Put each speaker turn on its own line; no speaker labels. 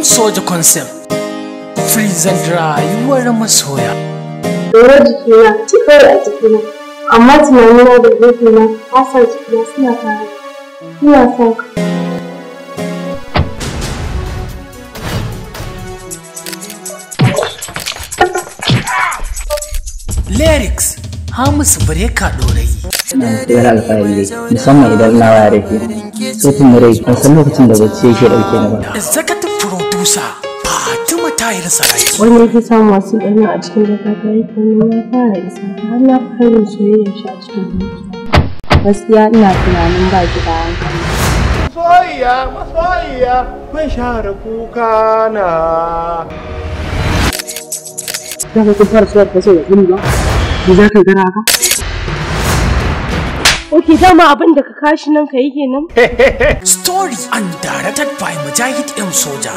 Soja concept freezan rayuwar masoya.
Dora jikina cikar a jikina, amma tunanina da ruhina hasar jikina suna tare. Ina son ka.
Lyrics Hamisu Breka Dorayi.
Wani alfahari musamman idan na ware ke sautin murai ban san lokacin da bacci yake dauke ni ba.
Executive producer Fatima Tahir Sarai.
Wani yake samun wasu ɗana a cikin jakata yake nuna ya fara isa har na fara soyayya shi a cikin zuciya. Gaskiya ina tunanin ba ki da hankali.
Masoyiya kun share kuka na.
Za ka fara suwar ta sai da gini ba? Ni za ka gara ba? Ok, dama abin da ka kashi nan ka yi kenan?
Story and directed by Mujahid M. Soja.